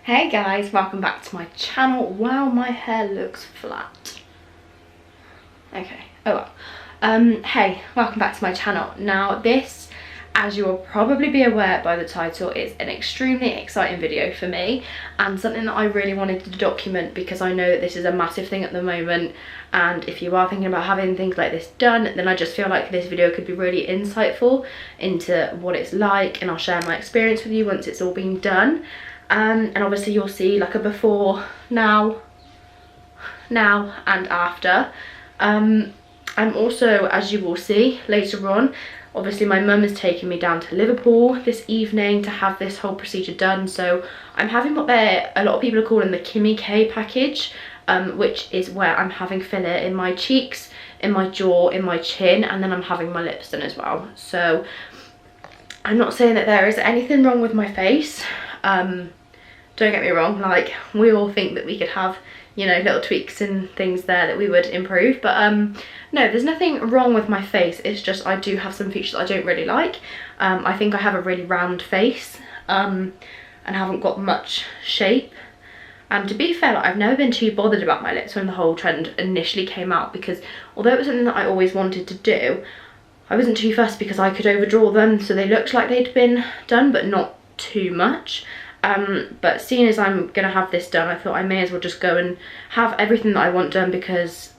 Hey guys, welcome back to my channel. Wow, my hair looks flat. Okay, oh well. Hey, welcome back to my channel. Now this, as you will probably be aware by the title, is an extremely exciting video for me and something that I really wanted to document because I know that this is a massive thing at the moment, and if you are thinking about having things like this done, then I just feel like this video could be really insightful into what it's like, and I'll share my experience with you once it's all been done. And obviously you'll see like a before, now and after. I'm also, as you will see later on, obviously my mum is taking me down to Liverpool this evening to have this whole procedure done. So I'm having what a lot of people are calling the kimmy package, which is where I'm having filler in my cheeks, in my jaw, in my chin, and then I'm having my lips done as well. So I'm not saying that there is anything wrong with my face. Don't get me wrong, like we all think that we could have, you know, little tweaks and things there that we would improve, but no, there's nothing wrong with my face. It's just I do have some features I don't really like. I think I have a really round face and haven't got much shape. And to be fair, like, I've never been too bothered about my lips when the whole trend initially came out, because although it was something that I always wanted to do, I wasn't too fussed because I could overdraw them so they looked like they'd been done, but not too much. But seeing as I'm gonna have this done, I thought I may as well just go and have everything that I want done, because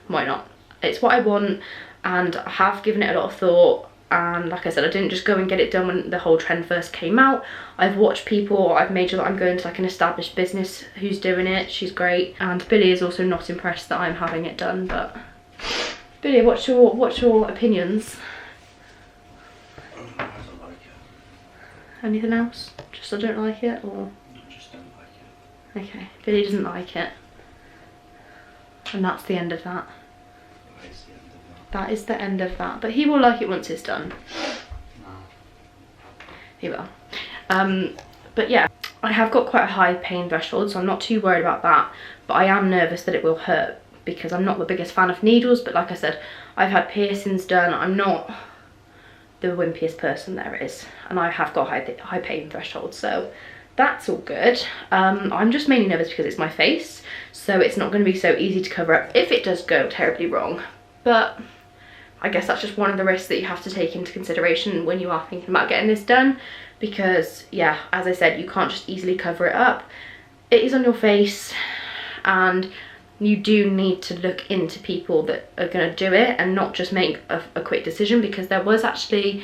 why not? It's what I want, and I have given it a lot of thought. And like I said, I didn't just go and get it done when the whole trend first came out. I've watched people, I've made sure that I'm going to like an established business who's doing it. She's great. And Billy is also not impressed that I'm having it done. But Billy, what's your opinions? I don't like it. Anything else? Just I don't like it, or? I just don't like it. Okay, Billy doesn't like it. And that's the end of that. That is the end of that. That is the end of that. But he will like it once it's done. No. He will. But yeah, I have got quite a high pain threshold, so I'm not too worried about that. But I am nervous that it will hurt, because I'm not the biggest fan of needles. But like I said, I've had piercings done. I'm not the wimpiest person there is, and I have got high pain threshold, so that's all good. I'm just mainly nervous because it's my face, so it's not going to be so easy to cover up if it does go terribly wrong. But I guess that's just one of the risks that you have to take into consideration when you are thinking about getting this done, because yeah, as I said, you can't just easily cover it up. It is on your face, and you do need to look into people that are going to do it and not just make a quick decision, because there was actually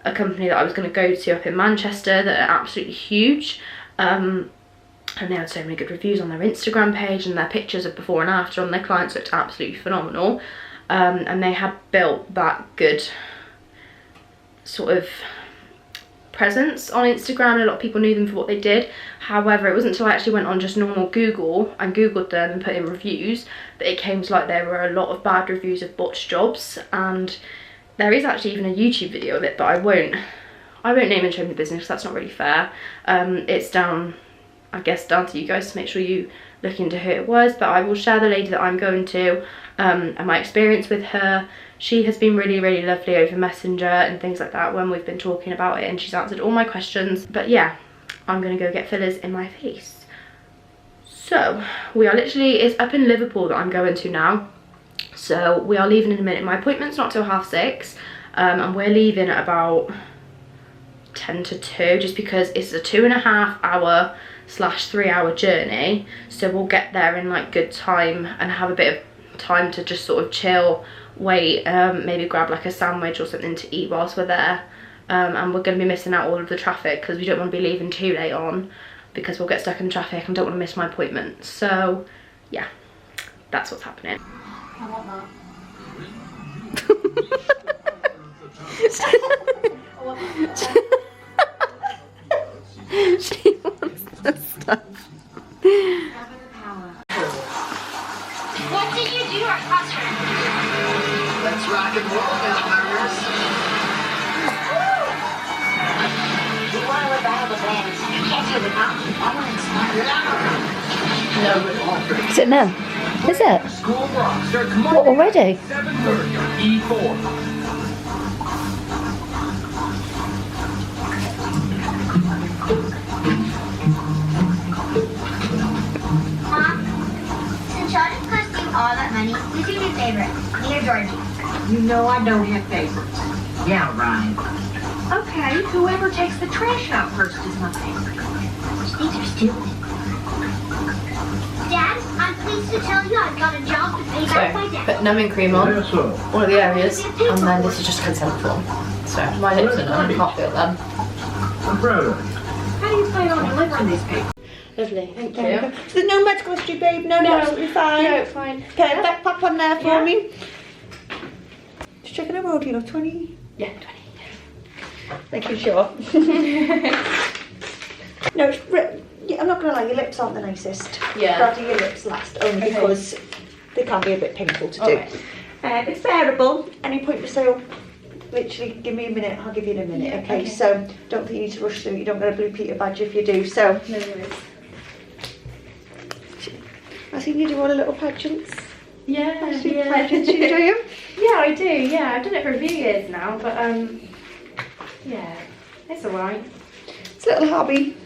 a company that I was going to go to up in Manchester that are absolutely huge, and they had so many good reviews on their Instagram page, and their pictures of before and after on their clients looked absolutely phenomenal, and they had built that good sort of presence on Instagram. A lot of people knew them for what they did. However, it wasn't until I actually went on just normal Google and googled them and put in reviews that it came to light there were a lot of bad reviews of botched jobs. And there is actually even a YouTube video of it, but I won't name and shame the business because that's not really fair. It's down, I guess, down to you guys to make sure you look into who it was. But I will share the lady that I'm going to and my experience with her. She has been really, really lovely over Messenger and things like that when we've been talking about it, and she's answered all my questions. But yeah, I'm gonna go get fillers in my face. So we are literally, it's up in Liverpool that I'm going to now. So we are leaving in a minute. My appointment's not till 6:30, and we're leaving at about 10 to 2, just because it's a 2.5 hour / 3 hour journey. So we'll get there in like good time and have a bit of time to just sort of chill, wait, maybe grab like a sandwich or something to eat whilst we're there. And we're going to be missing out all of the traffic because we don't want to be leaving too late on, because we'll get stuck in traffic and don't want to miss my appointment. So yeah, that's what's happening. I want that. She wants the stuff. What did you do to our classroom? Let's rock and roll now, learners. You want to live out of the bands. You can't do it now. I want to inspire you. Is it now? Is it? School rock starts Monday. What, already? 7:30 on E4. favorite. Dear Georgie. You know I don't have favorites. Yeah, right. Okay, whoever takes the trash out first is my favorite. These are stupid. Dad, I'm pleased to tell you I've got a job to pay back my So, debt. put numbing cream on Yes, sir. all of the areas, and then this is just consent form. So, my lips are numb, I can't feel them. I'm proud of you. How do you plan on delivering these papers? Lovely, thank There you you. go. So there's no medical history, babe? No, you're absolutely fine. No, fine. Perfect, pop on there for Yeah. me. Just checking her road, you know, 20. Yeah, 20. Thank you, sure. No, yeah, I'm not going to lie, your lips aren't the nicest. Yeah. Rather your lips last, only Okay. because they can be a bit painful to do. Alright. It's bearable. Any point to say, oh, literally, give me a minute, I'll give you in a minute, Yeah, okay? okay. So, don't think you need to rush through, you don't get a blue Peter badge if you do, so. No worries. I see you do all the little pageants. Yeah, Pageants, yeah. pageants, you enjoy them? Yeah, I do, yeah. I've done it for a few years now, but yeah, it's alright. It's a little hobby.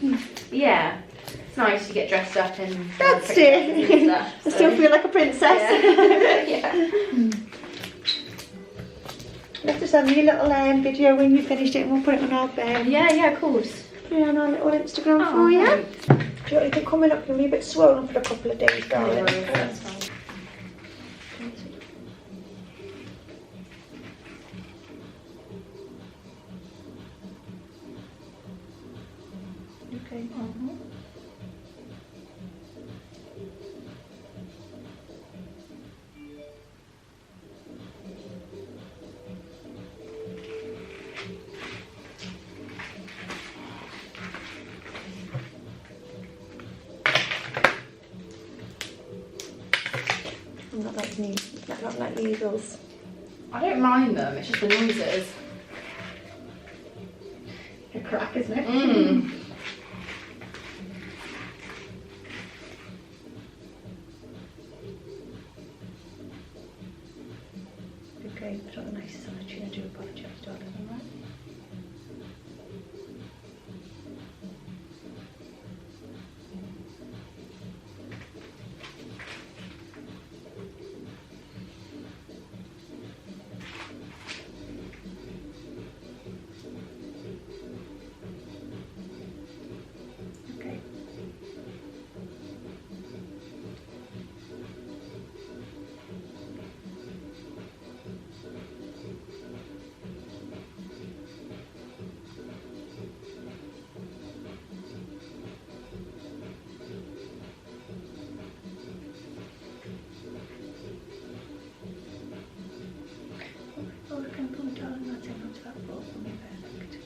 Yeah, it's nice to get dressed up and That's pretty dresses and it. stuff, I still so. feel like a princess. Yeah. Yeah. You have to send me a little video when you finished it and we'll put it on our Yeah, of course. put it on our little Instagram Oh, for you. thanks. Do you want anything coming up? You'll be a bit swollen for a couple of days, No darling. worries, that's fine. Okay. I'm not like not like needles. I don't mind them, it's just the noises. A crack, isn't it? Mm. Okay, put on the nicest on the chin. I do apologise, darling. Alright. Okay. Oh, look, I'm going to darling. That's it. Onto that ball for me. Perfect.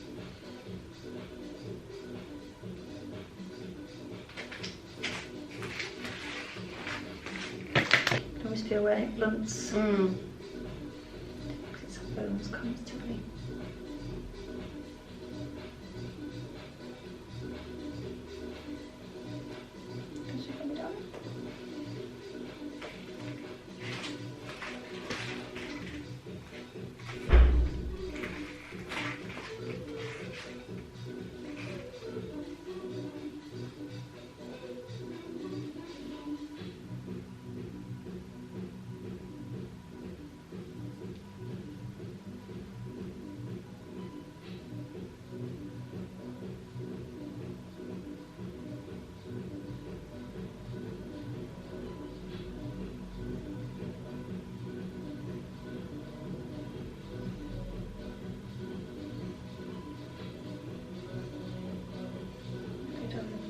I always feel when it blunts. Mm. Because it's on bones constantly. Can you come down? Okay, darling.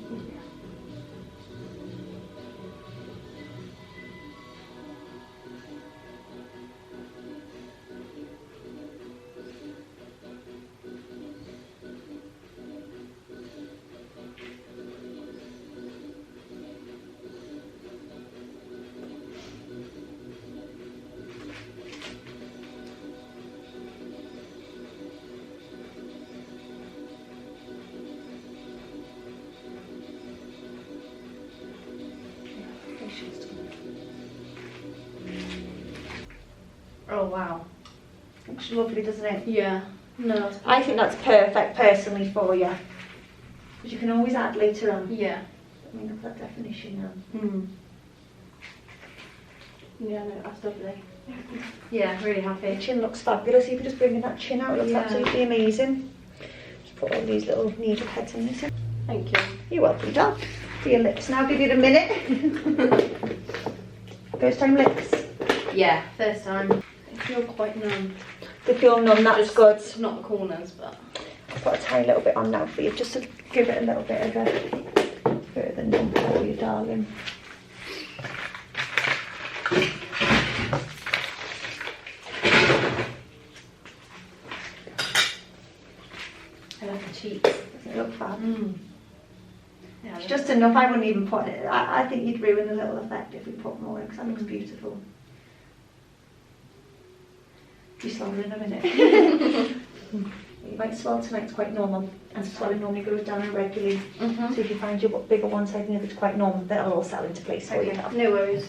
Oh wow. Looks lovely, doesn't it? Yeah. No, that's I think that's perfect personally for you. Because you can always add later on. yeah. I mean, look at that definition now. Mm. Yeah, no, that's lovely. Yeah, really Your happy. chin looks fabulous. You can just bring that chin out. It looks Yeah. absolutely amazing. Just put all these little needle heads in this. Thank you. You're welcome, doll. For your lips now. Give you a minute. First time lips. Yeah, first time. I feel quite numb. They feel numb. That's good. Not the corners, but. I'll put a tiny little bit on now for you, just to give it a little bit of a further numb for you, darling. I like the cheeks. Doesn't it look fab? Yeah, It's just enough. I wouldn't even put it. I think you'd ruin the little effect if we put more in, because that looks beautiful. Be slower in a minute. You might swell tonight, it's quite normal, and swelling normally goes down irregularly. So if you find your bigger one side and the other's quite normal, that'll all settle into place for you now. No worries.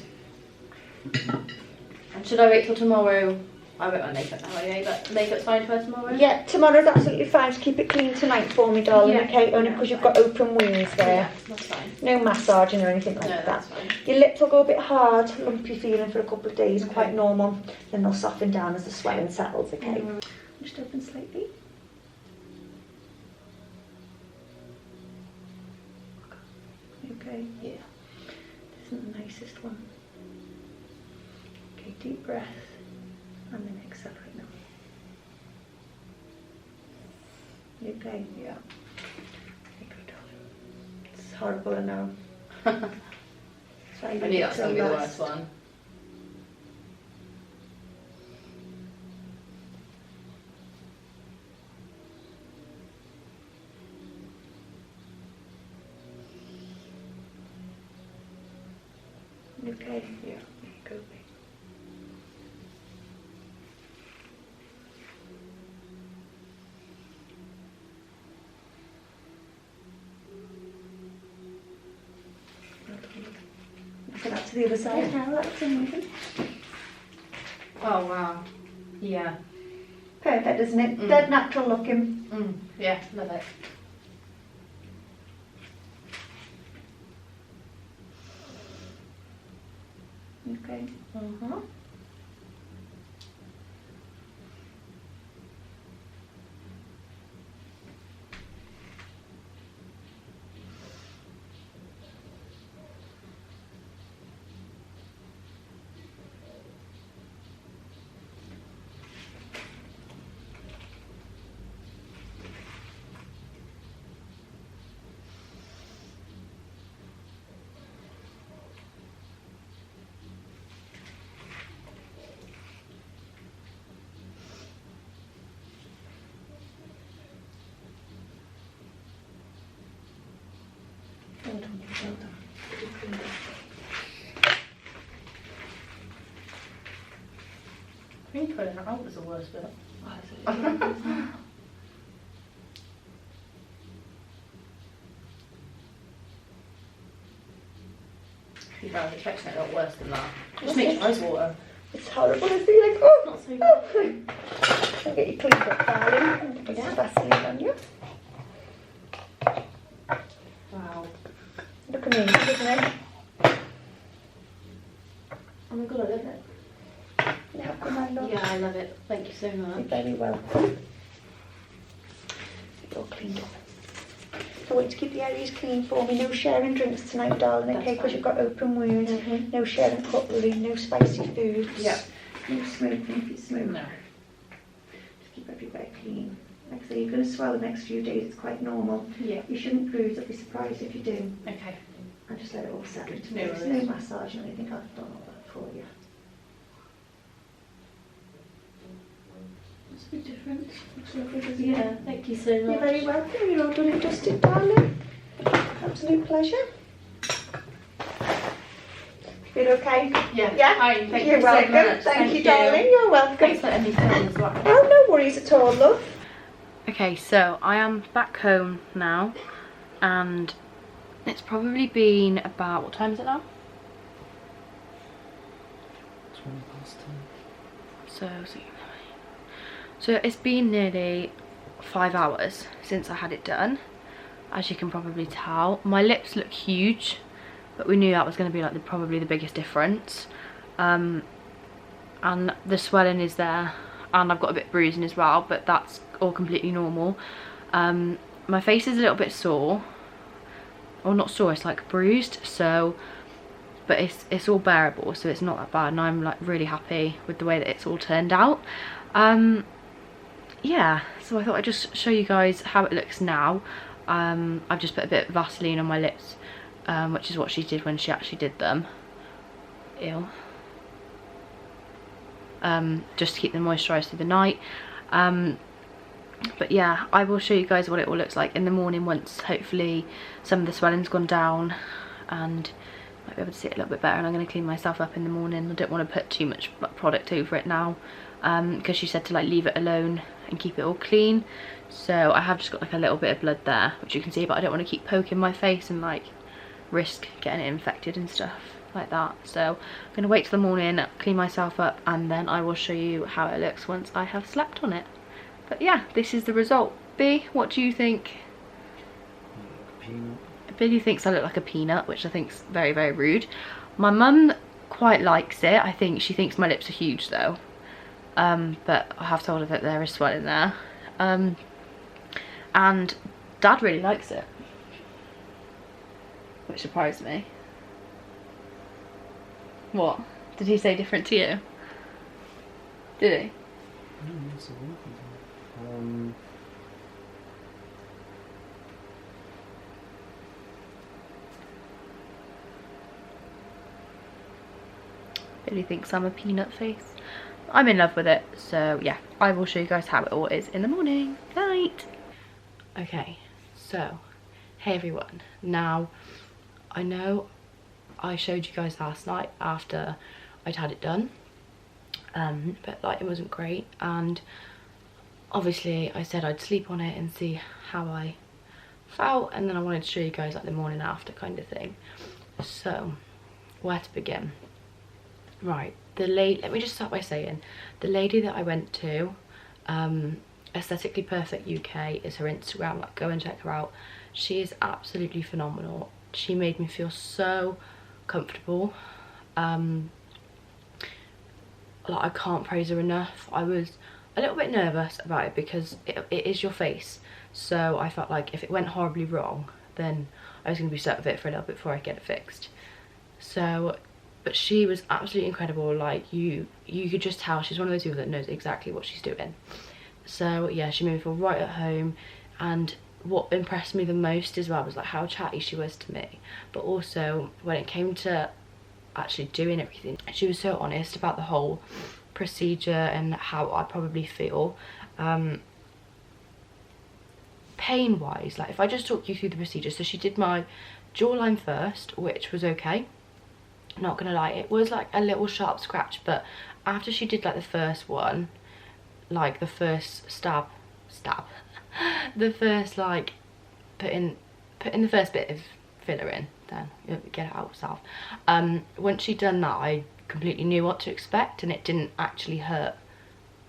And should I wait till tomorrow? I won't wear makeup now anyway, but makeup's fine to wear tomorrow? Yeah, tomorrow's absolutely fine. Just keep it clean tonight for me, darling, Yeah. okay? Only because you've got open wounds there. Yeah, that's fine. No massaging or anything like No, that. that's fine. Your lips will go a bit hard, lumpy feeling for a couple of days, Okay. quite normal. Then they'll soften down as the swelling settles, okay? Just open slightly. Okay. Yeah. This isn't the nicest one. Okay, deep breath. And then exhale right now. You okay? Yeah. Okay, good, darling. It's horrible, I know. I knew that's going to be the worst one. You okay? Yeah. There you go, babe. Look at that to the other side now, that's amazing. Oh, wow. Yeah. Perfect, isn't it? Dead natural looking. Yeah, love it. Okay. Well done, well done. Good clean. I think pulling it out was the worst bit. Oh, is it? I was expecting it a lot worse than that. Just makes your eyes water. It's horrible, isn't it? Like, oh, Not so oh. I'll get you cleaned up, darling. Put some Vaseline on you. Wow. Look amazing, isn't it? Oh my god, I love it. Yeah, come on, love. Yeah, I love it. Thank you so You're much. very welcome. You're all cleaned up. So wait to keep the areas clean for me. No sharing drinks tonight, darling, That's okay? Because fine. you've got open wounds. No sharing cutlery, no spicy foods. Yeah. No smoking if you smoke. No. Just keep everywhere clean. Like I say, you're going to swell the next few days. It's quite normal. Yeah. You shouldn't bruise. I'll be surprised if you do. Okay. And just let it all settle into No place. worries. No massage or anything. I've done all that for you. Must be different. Looks lovely, doesn't it? Yeah, thank you so much. You're very welcome. You're all done and dusted, darling. Absolute pleasure. Feel okay? Yeah. Yeah? Fine. Thank You're you welcome. so much. Thank you, darling. You're welcome. Thanks for letting me film as well. Oh, no worries at all, love. Okay, so I am back home now, and it's probably been about, what time is it now? 20 past 10. So it's been nearly 5 hours since I had it done, as you can probably tell. My lips look huge, but we knew that was going to be like probably the biggest difference. and the swelling is there, and I've got a bit of bruising as well, but that's all completely normal. My face is a little bit sore, or not sore, it's like bruised, so, but it's all bearable, so it's not that bad, and I'm like really happy with the way that it's all turned out. Yeah, so I thought I'd just show you guys how it looks now. I've just put a bit of Vaseline on my lips, which is what she did when she actually did them. Ew. Just to keep them moisturised through the night. But yeah, I will show you guys what it all looks like in the morning once hopefully some of the swelling's gone down and might be able to see it a little bit better. And I'm going to clean myself up in the morning. I don't want to put too much product over it now, because she said to like leave it alone and keep it all clean. So I have just got like a little bit of blood there, which you can see, but I don't want to keep poking my face and like risk getting it infected and stuff like that. So I'm going to wait till the morning, clean myself up, and then I will show you how it looks once I have slept on it. But yeah, this is the result. B, what do you think? Peanut. Billy thinks I look like a peanut, which I think is very, very rude. My mum quite likes it. I think she thinks my lips are huge though. But I have told her that there is swelling there. And Dad really likes it, which surprised me. What? Did he say different to you? Did he? No, that's a wonderful thing. Billy thinks I'm a peanut face. I'm in love with it, so yeah, I will show you guys how it all is in the morning. Night. Okay, so hey everyone. Now, I know I showed you guys last night after I'd had it done, but like it wasn't great, and obviously I said I'd sleep on it and see how I felt, and then I wanted to show you guys like the morning after kind of thing. So where to begin? Right, let me just start by saying the lady that I went to, Aesthetically Perfect UK is her Instagram, like go and check her out. She is absolutely phenomenal. She made me feel so comfortable. Like I can't praise her enough. I was a little bit nervous about it because it is your face, so I felt like if it went horribly wrong then I was going to be stuck with it for a little bit before I get it fixed. So, but she was absolutely incredible. Like you could just tell she's one of those people that knows exactly what she's doing. So yeah, she made me feel right at home, and what impressed me the most as well was like how chatty she was to me, but also when it came to actually doing everything, she was so honest about the whole procedure and how I probably feel. Pain wise, like if I just talk you through the procedure, so she did my jawline first, which was okay, not gonna lie, it was like a little sharp scratch, but after she did like the first one, like the first stab the first like putting the first bit of filler in, then you get it out yourself. Once she'd done that, I completely knew what to expect, and it didn't actually hurt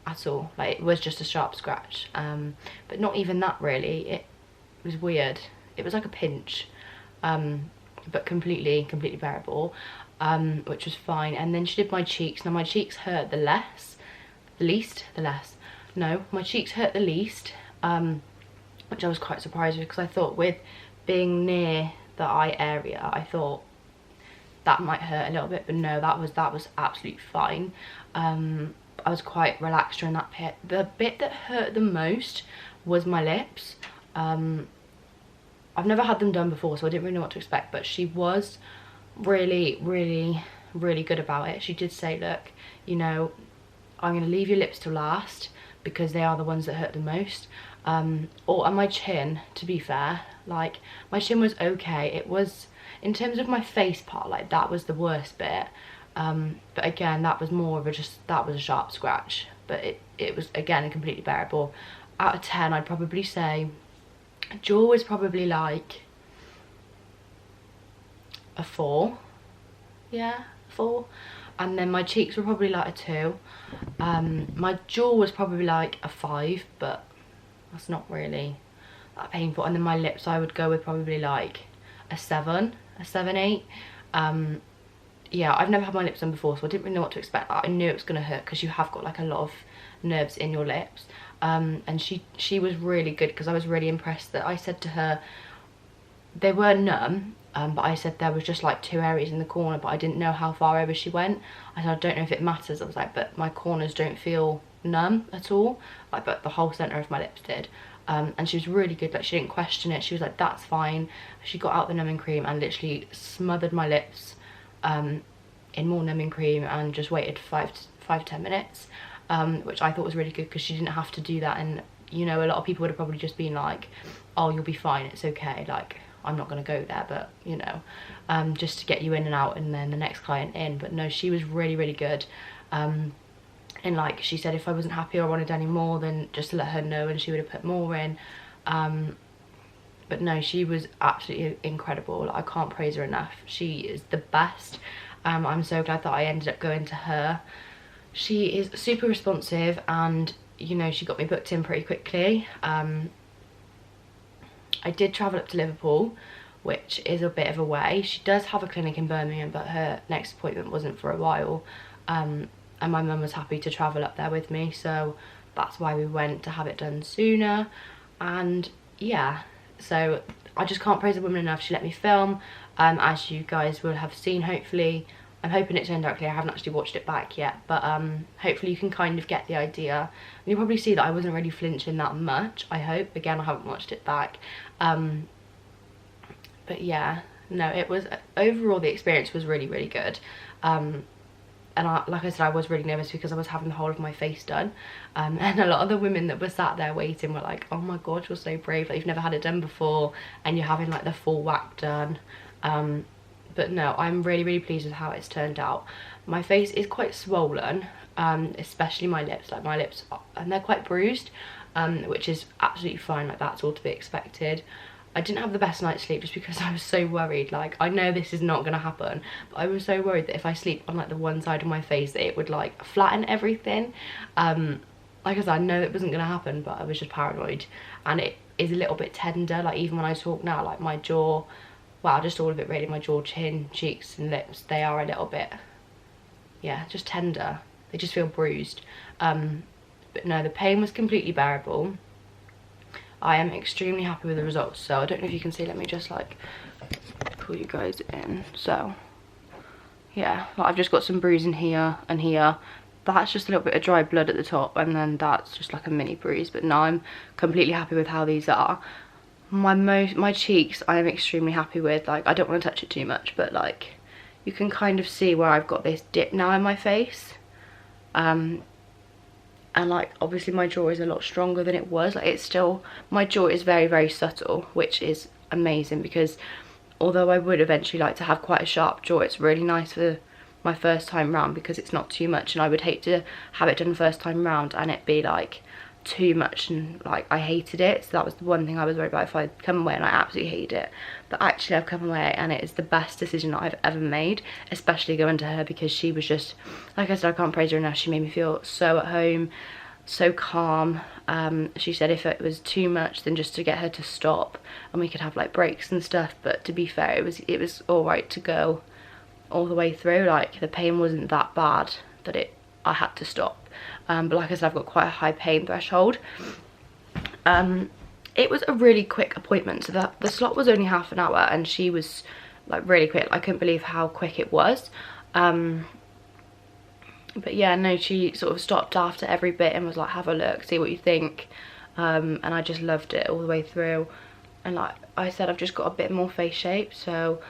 at all. Like it was just a sharp scratch, but not even that really. It was weird. It was like a pinch, but completely bearable, which was fine. And then she did my cheeks. Now my cheeks hurt my cheeks hurt the least, which I was quite surprised with, because I thought with being near the eye area, I thought that might hurt a little bit, but no, that was absolutely fine. I was quite relaxed during that bit. The bit that hurt the most was my lips. I've never had them done before, so I didn't really know what to expect, but she was really good about it. She did say, look, you know, I'm going to leave your lips till last because they are the ones that hurt the most. And my chin, to be fair, like my chin was okay. It was, in terms of my face part, like that was the worst bit. But again, that was more of a that was a sharp scratch, but it was again completely bearable. Out of 10, I'd probably say jaw was probably like a 4. Yeah, 4. And then my cheeks were probably like a 2. My jaw was probably like a 5, but that's not really that painful. And then my lips, I would go with probably like a 7, 8. yeah, I've never had my lips done before, so I didn't really know what to expect. I knew it was going to hurt because you have got like a lot of nerves in your lips. And she was really good, because I was really impressed that I said to her, they were numb, but I said there was just like 2 areas in the corner, but I didn't know how far over she went. I said, I don't know if it matters. I was like, but my corners don't feel numb at all, like, but the whole centre of my lips did. And she was really good, like she didn't question it. She was like, that's fine. She got out the numbing cream and literally smothered my lips in more numbing cream, and just waited 5-10 minutes, which I thought was really good, because she didn't have to do that. And you know, a lot of people would have probably just been like, oh, you'll be fine, it's okay, like I'm not gonna go there, but you know, just to get you in and out and then the next client in. But no, she was really, really good. And like she said, if I wasn't happy or I wanted any more, then just to let her know, and she would have put more in. But no, she was absolutely incredible. Like, I can't praise her enough. She is the best. I'm so glad that I ended up going to her. She is super responsive, and you know, she got me booked in pretty quickly. I did travel up to Liverpool, which is a bit of a way. She does have a clinic in Birmingham, but her next appointment wasn't for a while. And my mum was happy to travel up there with me, so that's why we went, to have it done sooner. And yeah, so I just can't praise the woman enough. She let me film, as you guys will have seen, hopefully. I'm hoping it turned out clear. I haven't actually watched it back yet, but hopefully you can kind of get the idea. And you'll probably see that I wasn't really flinching that much, I hope. Again, I haven't watched it back. But yeah, no, it was, overall the experience was really, really good. And like I said, I was really nervous because I was having the whole of my face done. And a lot of the women that were sat there waiting were like, oh my god, you're so brave, like you've never had it done before, and you're having like the full whack done. But no, I'm really, really pleased with how it's turned out. My face is quite swollen, especially my lips. Like my lips, and they're quite bruised, which is absolutely fine, like that's all to be expected. I didn't have the best night's sleep just because I was so worried. Like, I know this is not going to happen, but I was so worried that if I sleep on like the one side of my face, that it would like flatten everything. Like I said, I know it wasn't going to happen, but I was just paranoid. And it is a little bit tender, like even when I talk now, like my jaw, well, just all of it really, my jaw, chin, cheeks and lips, they are a little bit, yeah, just tender. They just feel bruised. But no, the pain was completely bearable. I am extremely happy with the results. So I don't know if you can see, let me just like pull you guys in. So yeah, like I've just got some bruising here and here. That's just a little bit of dry blood at the top, and then that's just like a mini bruise. But now I'm completely happy with how these are. My cheeks I am extremely happy with. Like, I don't want to touch it too much, but like you can kind of see where I've got this dip now in my face. And like obviously my jaw is a lot stronger than it was. Like, it's still, my jaw is very, very subtle, which is amazing, because although I would eventually like to have quite a sharp jaw, it's really nice for my first time round because it's not too much. And I would hate to have it done first time round and it be like too much, and like I hated it. So that was the one thing I was worried about, if I'd come away and I absolutely hated it. But actually I've come away and it is the best decision that I've ever made, especially going to her, because she was just, like I said, I can't praise her enough. She made me feel so at home, so calm. She said if it was too much, then just to get her to stop and we could have like breaks and stuff. But to be fair, it was all right to go all the way through. Like, the pain wasn't that bad that I had to stop. But like I said, I've got quite a high pain threshold. It was a really quick appointment, so the slot was only half an hour and she was like really quick. I couldn't believe how quick it was. But yeah, no, she sort of stopped after every bit and was like, have a look, see what you think. And I just loved it all the way through. And like I said, I've just got a bit more face shape, so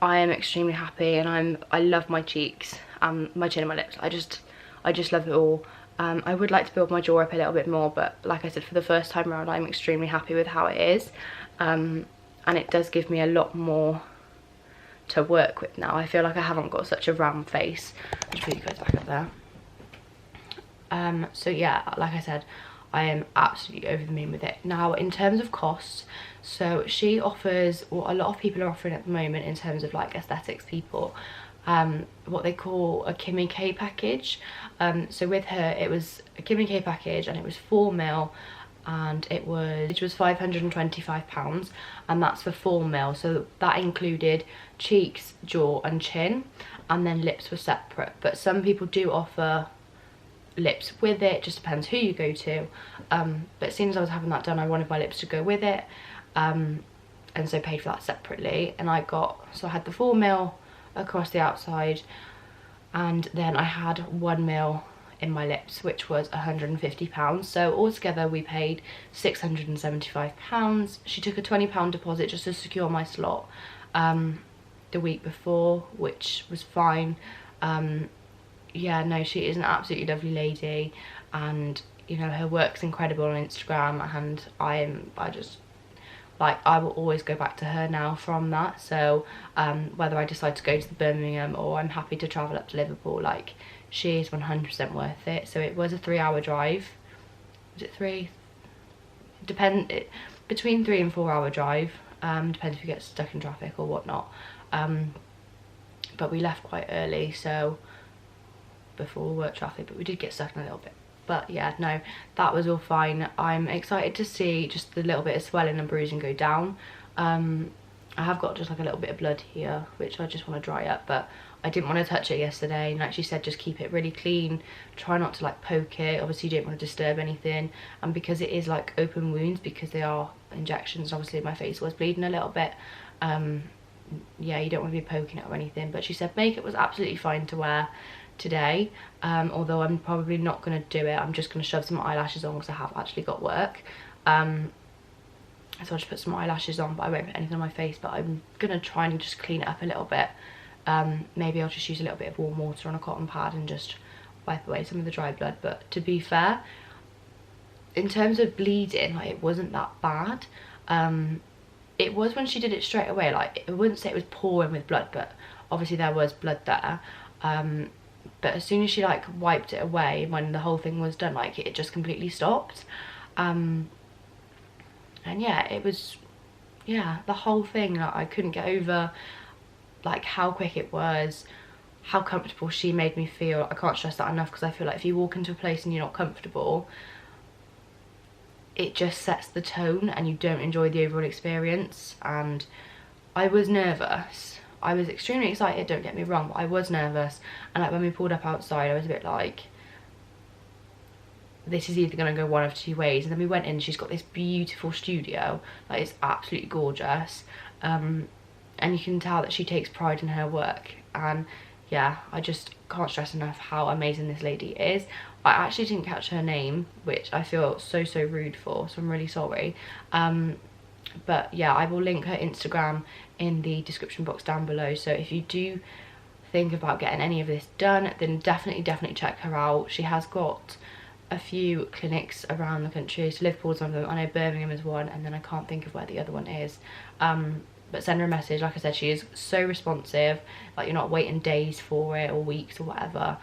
I am extremely happy. And I love my cheeks, my chin and my lips. I just love it all. I would like to build my jaw up a little bit more, but like I said, for the first time around, I'm extremely happy with how it is. And it does give me a lot more to work with now. I feel like I haven't got such a round face. I'll put you guys back up there. So yeah, like I said, I am absolutely over the moon with it. Now, in terms of costs, so she offers what a lot of people are offering at the moment in terms of like aesthetics people, what they call a Kimmy package. So with her, it was a Kimmy package and it was 4 mil. and it was £525, and that's for 4 mil. So that included cheeks, jaw and chin, and then lips were separate. But some people do offer lips with it, just depends who you go to. But as soon as I was having that done, I wanted my lips to go with it, and so paid for that separately. And I had the 4 mil across the outside, and then I had 1 mil in my lips, which was £150. So altogether we paid £675. She took a £20 deposit just to secure my slot the week before, which was fine. Yeah, no, she is an absolutely lovely lady, and you know, her work's incredible on Instagram, and I just like, I will always go back to her now from that. So whether I decide to go to the Birmingham or I'm happy to travel up to Liverpool, like, she is 100% worth it. So it was a 3-hour drive. Was it 3? Between 3 and 4 hour drive. Depends if you get stuck in traffic or whatnot. But we left quite early, so before work traffic, but we did get stuck in a little bit. But yeah, no, that was all fine. I'm excited to see just the little bit of swelling and bruising go down. I have got just like a little bit of blood here, which I just want to dry up, but I didn't want to touch it yesterday, and actually said just keep it really clean, try not to like poke it. Obviously you don't want to disturb anything, and because it is like open wounds, because they are injections, obviously my face was bleeding a little bit. Yeah, you don't want to be poking it or anything. But she said makeup was absolutely fine to wear today, although I'm probably not going to do it. I'm just going to shove some eyelashes on because I have actually got work. So I'll just put some eyelashes on, but I won't put anything on my face. But I'm going to try and just clean it up a little bit. Maybe I'll just use a little bit of warm water on a cotton pad and just wipe away some of the dry blood. But to be fair, in terms of bleeding, like, it wasn't that bad. It was when she did it straight away. Like, I wouldn't say it was pouring with blood, but obviously there was blood there. But as soon as she like wiped it away, when the whole thing was done, like, it just completely stopped. And yeah, it was, yeah, the whole thing, like, I couldn't get over like how quick it was, how comfortable she made me feel. I can't stress that enough, because I feel like if you walk into a place and you're not comfortable, it just sets the tone and you don't enjoy the overall experience. And I was nervous. I was extremely excited, don't get me wrong, but I was nervous. And like when we pulled up outside, I was a bit like, this is either going to go one of two ways. And then we went in, she's got this beautiful studio, like, it's absolutely gorgeous. And you can tell that she takes pride in her work. And yeah, I just can't stress enough how amazing this lady is. I actually didn't catch her name, which I feel so rude for, so I'm really sorry. But yeah, I will link her Instagram in the description box down below. So if you do think about getting any of this done, then definitely check her out. She has got a few clinics around the country. So Liverpool's one of them, I know Birmingham is one, and then I can't think of where the other one is. But send her a message. Like I said, she is so responsive, like, you're not waiting days for it or weeks or whatever.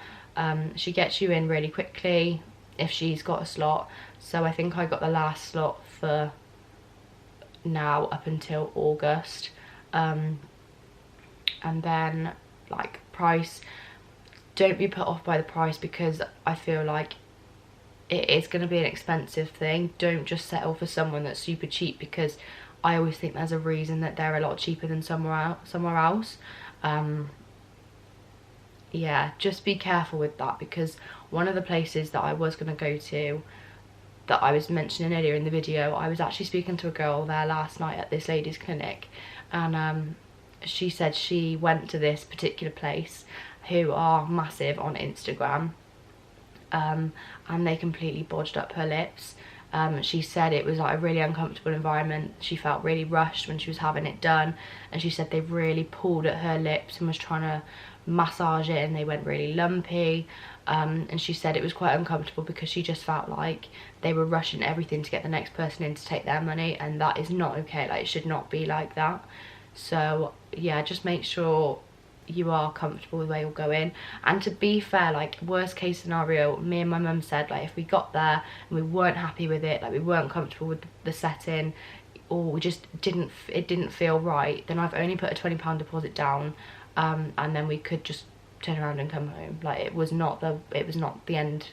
She gets you in really quickly if she's got a slot. So I think I got the last slot for now up until August. And then, like, price, don't be put off by the price, because I feel like it is going to be an expensive thing. Don't just settle for someone that's super cheap, because I always think there's a reason that they're a lot cheaper than somewhere else. Yeah, just be careful with that, because one of the places that I was going to go to, that I was mentioning earlier in the video, I was actually speaking to a girl there last night at this lady's clinic, and she said she went to this particular place, who are massive on Instagram, and they completely bodged up her lips. She said it was like a really uncomfortable environment. She felt really rushed when she was having it done, and she said they really pulled at her lips and was trying to massage it, and they went really lumpy. And she said it was quite uncomfortable, because she just felt like they were rushing everything to get the next person in to take their money, and that is not okay. Like, it should not be like that. So yeah, just make sure you are comfortable with where you're going. And to be fair, like, worst case scenario, me and my mum said, like, if we got there and we weren't happy with it, like, we weren't comfortable with the setting, or we just it didn't feel right, then I've only put a £20 deposit down, and then we could just turn around and come home. Like, it was not the end,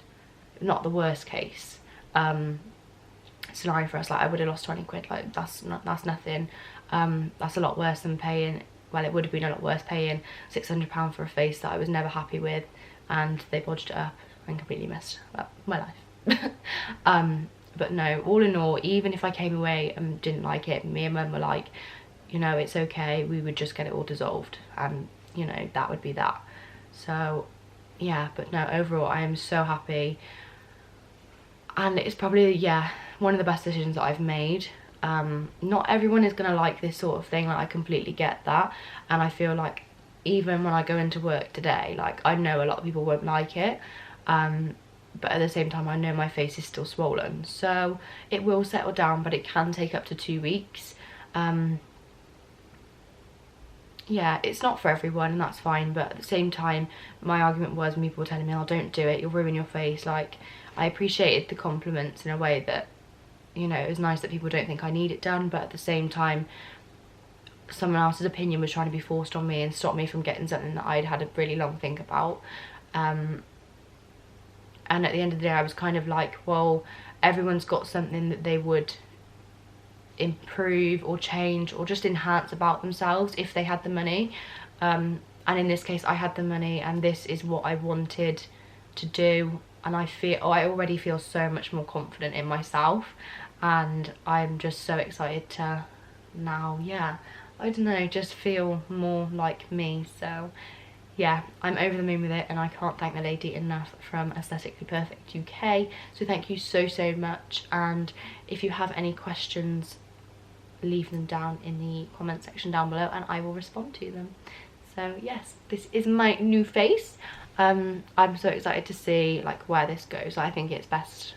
not the worst case. scenario for us. Like I would have lost 20 quid, like that's nothing. That's a lot worse than paying, well, it would have been a lot worse paying £600 for a face that I was never happy with, and they bodged it up and completely messed up my life. But no, all in all, even if I came away and didn't like it, me and Mum were like, you know, it's okay, we would just get it all dissolved, and you know, that would be that. So yeah, but no, overall I am so happy, and it's probably, yeah, one of the best decisions that I've made. Not everyone is gonna like this sort of thing, like I completely get that, and I feel like even when I go into work today, like I know a lot of people won't like it, but at the same time I know my face is still swollen, so it will settle down, but it can take up to 2 weeks. Yeah, it's not for everyone, and that's fine, but at the same time, my argument was, when people were telling me, oh, don't do it, you'll ruin your face, like I appreciated the compliments in a way that, you know, it was nice that people don't think I need it done, but at the same time, someone else's opinion was trying to be forced on me and stop me from getting something that I'd had a really long think about. And at the end of the day, I was kind of like, well, everyone's got something that they would improve or change or just enhance about themselves if they had the money. And in this case, I had the money, and this is what I wanted to do. And I already feel so much more confident in myself, and I'm just so excited to now, yeah, I don't know, just feel more like me. So yeah, I'm over the moon with it, and I can't thank the lady enough from Aesthetically Perfect UK. So thank you so much, and if you have any questions, leave them down in the comment section down below and I will respond to them. So yes, this is my new face. I'm so excited to see like where this goes. I think it's best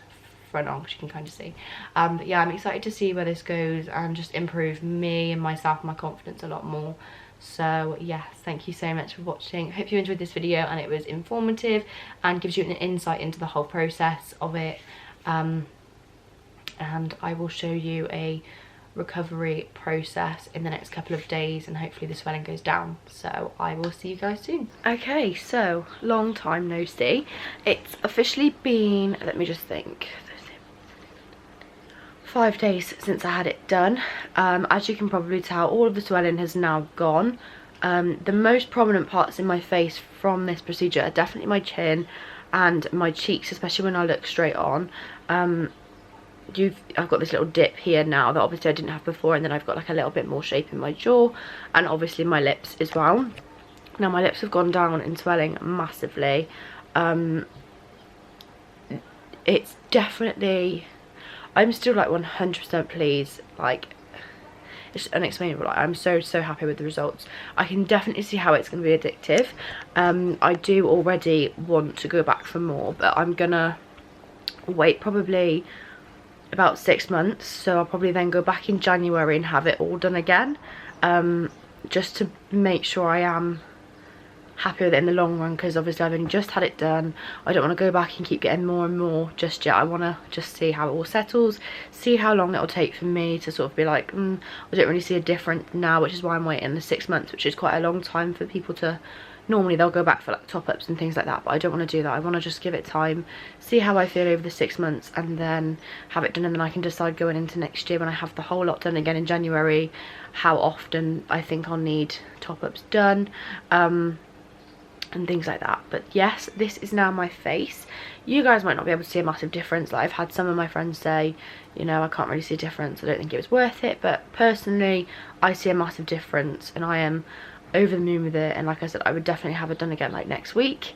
front on, because you can kind of see, but yeah, I'm excited to see where this goes and just improve me and myself and my confidence a lot more. So yes, thank you so much for watching. Hope you enjoyed this video and it was informative and gives you an insight into the whole process of it, and I will show you a recovery process in the next couple of days, and hopefully the swelling goes down. So I will see you guys soon. Okay, so long time no see. It's officially been, let me just think, 5 days since I had it done. As you can probably tell, all of the swelling has now gone. The most prominent parts in my face from this procedure are definitely my chin and my cheeks, especially when I look straight on. I've got this little dip here now that obviously I didn't have before, and then I've got like a little bit more shape in my jaw, and obviously my lips as well. Now my lips have gone down in swelling massively. It's definitely, I'm still like 100% pleased, like it's unexplainable. Like, I'm so happy with the results. I can definitely see how it's going to be addictive. I do already want to go back for more, but I'm gonna wait probably about 6 months, so I'll probably then go back in January and have it all done again, just to make sure I am happy with it in the long run, because obviously I've only just had it done. I don't want to go back and keep getting more and more just yet. I want to just see how it all settles, see how long it'll take for me to sort of be like, I don't really see a difference now, which is why I'm waiting the 6 months, which is quite a long time for people to, normally they'll go back for like top-ups and things like that, but I don't want to do that. I want to just give it time, see how I feel over the 6 months, and then have it done, and then I can decide going into next year when I have the whole lot done again in January, how often I think I'll need top-ups done, and things like that. But yes, this is now my face. You guys might not be able to see a massive difference. Like, I've had some of my friends say, you know, I can't really see a difference, I don't think it was worth it, but personally I see a massive difference, and I am over the moon with it. And like I said, I would definitely have it done again like next week.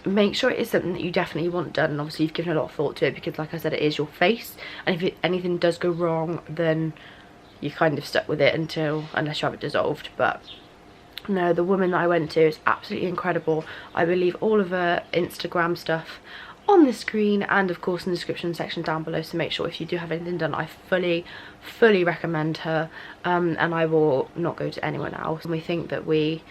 Make sure it is something that you definitely want done, and obviously you've given a lot of thought to it, because like I said, it is your face, and if anything does go wrong, then you're kind of stuck with it unless you have it dissolved. But no, the woman that I went to is absolutely incredible. I will leave all of her Instagram stuff on the screen, and of course in the description section down below, so make sure if you do have anything done, I fully recommend her, and I will not go to anyone else. And we think that we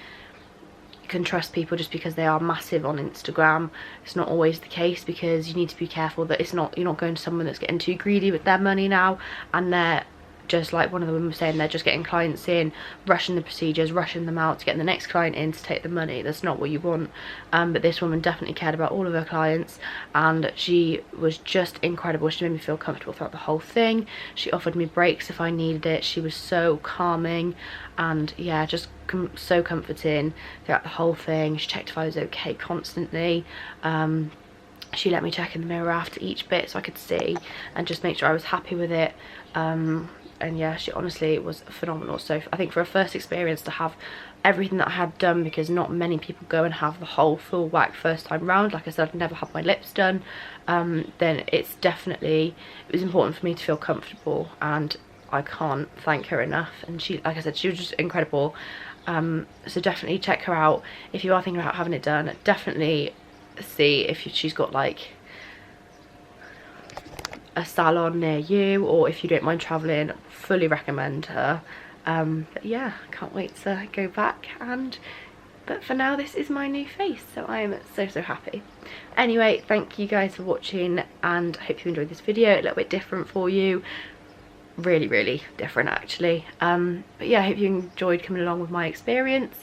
can trust people just because they are massive on Instagram. It's not always the case, because you need to be careful that you're not going to someone that's getting too greedy with their money now, and they're just like one of the women was saying, they're just getting clients in, rushing the procedures, rushing them out to get the next client in to take the money. That's not what you want. But this woman definitely cared about all of her clients, and she was just incredible. She made me feel comfortable throughout the whole thing. She offered me breaks if I needed it. She was so calming, and yeah, just so comforting throughout the whole thing. She checked if I was okay constantly. She let me check in the mirror after each bit so I could see and just make sure I was happy with it. And yeah, she honestly was phenomenal. So I think for a first experience to have everything that I had done, because not many people go and have the whole full whack first time round, like I said, I've never had my lips done, then it's definitely, it was important for me to feel comfortable, and I can't thank her enough. And she, like I said, she was just incredible. So definitely check her out if you are thinking about having it done. Definitely see if she's got like a salon near you, or if you don't mind traveling, fully recommend her. But yeah, can't wait to go back, but for now this is my new face, so I am so happy. Anyway, thank you guys for watching, and I hope you enjoyed this video. A little bit different for you, really different actually. But yeah, I hope you enjoyed coming along with my experience,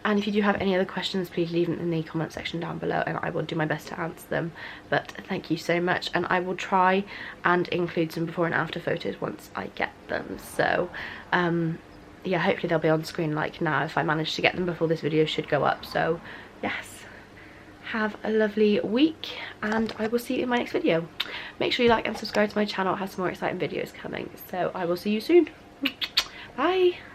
and if you do have any other questions, please leave them in the comment section down below and I will do my best to answer them. But thank you so much, and I will try and include some before and after photos once I get them. So yeah, hopefully they'll be on screen like now if I manage to get them before this video should go up. So yes, have a lovely week, and I will see you in my next video. Make sure you like and subscribe to my channel. I have some more exciting videos coming, so I will see you soon. Bye.